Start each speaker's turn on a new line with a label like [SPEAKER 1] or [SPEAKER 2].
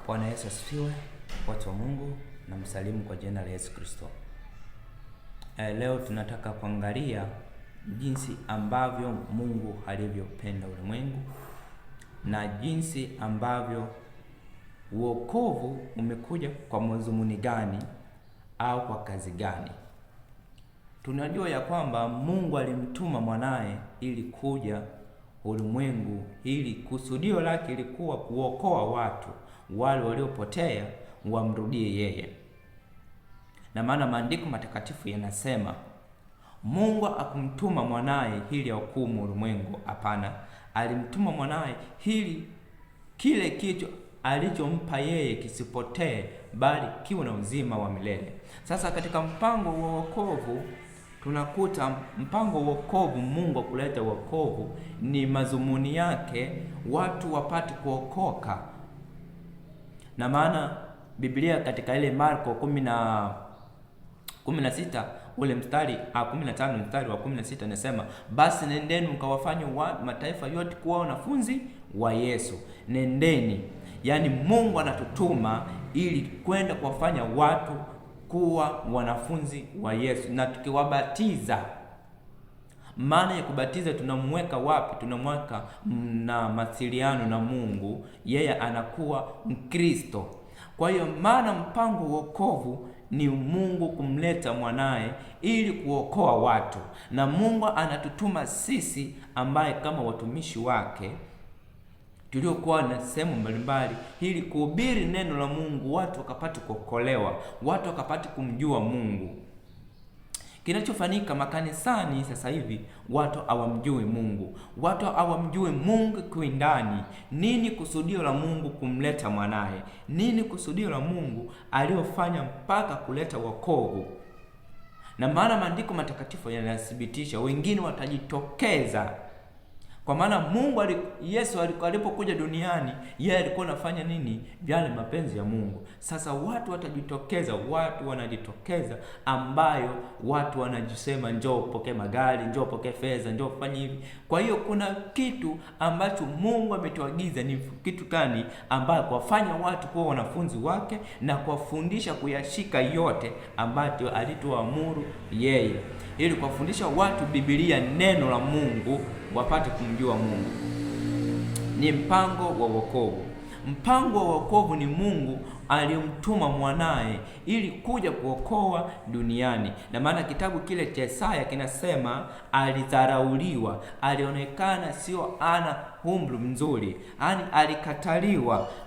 [SPEAKER 1] Bwana Yesu asifiwe, watu wa Mungu, na msalimu kwa jina la Yesu Kristo. Leo tunataka kuangalia jinsi ambavyo Mungu alivyopenda ulimwengu na jinsi ambavyo wokovu umekuja kwa madhumuni gani au kwa kazi gani. Tunajua ya kwamba Mungu alimtuma mwanaye ili kuja ulimwengu, ili kusudio lake ilikuwa kuokoa watu wale waliopotea wamrudie yeye. Na maana maandiko matakatifu yanasema Mungu akumtuma mwanaye ili ahukumu ulimwengu. Hapana, alimtuma mwanaye ili kile kicho alichompa yeye kisipotee, bali kiwe na uzima wa milele. Sasa katika mpango wa wokovu tunakuta mpango wa wokovu, Mungu kuleta wokovu ni madhumuni yake watu wapate kuokoka. Na maana Biblia katika ile Marko 16 ule mstari 15 mstari wa 16 inasema, basi nendeni mkawafanye mataifa yote kuwa wanafunzi wa Yesu. Nendeni, yani Mungu anatutuma ili kwenda kuwafanya watu kuwa wanafunzi wa Yesu, na tukiwabatiza. Maana ya kubatiza, tunamweka wapi? Tunamweka na mawasiliano na Mungu, yeye anakuwa Mkristo. Kwa hiyo maana mpango wa wokovu ni Mungu kumleta mwanaye ili kuokoa watu, na Mungu anatutuma sisi ambaye kama watumishi wake tuliokuwa na sehemu mbalimbali ili kuhubiri neno la Mungu, watu wakapate kuokolewa, watu wakapate kumjua Mungu. Kinachofanyika makanisani sasa hivi, watu hawamjui Mungu, watu hawamjui Mungu kwa ndani. Nini kusudio la Mungu kumleta mwanaye? Nini kusudio la Mungu aliyofanya mpaka kuleta wokovu? Na maana maandiko matakatifu yanathibitisha wengine watajitokeza. Kwa maana Mungu Yesu alipokuja duniani, yeye alikuwa anafanya nini? Yale mapenzi ya Mungu. Sasa watu watajitokeza, watu wanajitokeza ambayo watu wanajisema njoo pokee magari, njoo pokee fedha, njoo fanye hivi. Kwa hiyo kuna kitu ambacho Mungu ametuagiza. Ni kitu gani? Ambayo kuwafanya watu kuwa wanafunzi wake na kuwafundisha kuyashika yote ambayo alituamuru yeye, ili kuwafundisha watu Biblia, neno la Mungu, wapate kumjua Mungu. Ni mpango wa wokovu. Mpango wa wokovu ni Mungu aliyomtuma mwanaye ili kuja kuokoa duniani. Na maana kitabu kile cha Isaya kinasema alidharauliwa, alionekana sio ana umri mzuri, yani alikataliwa,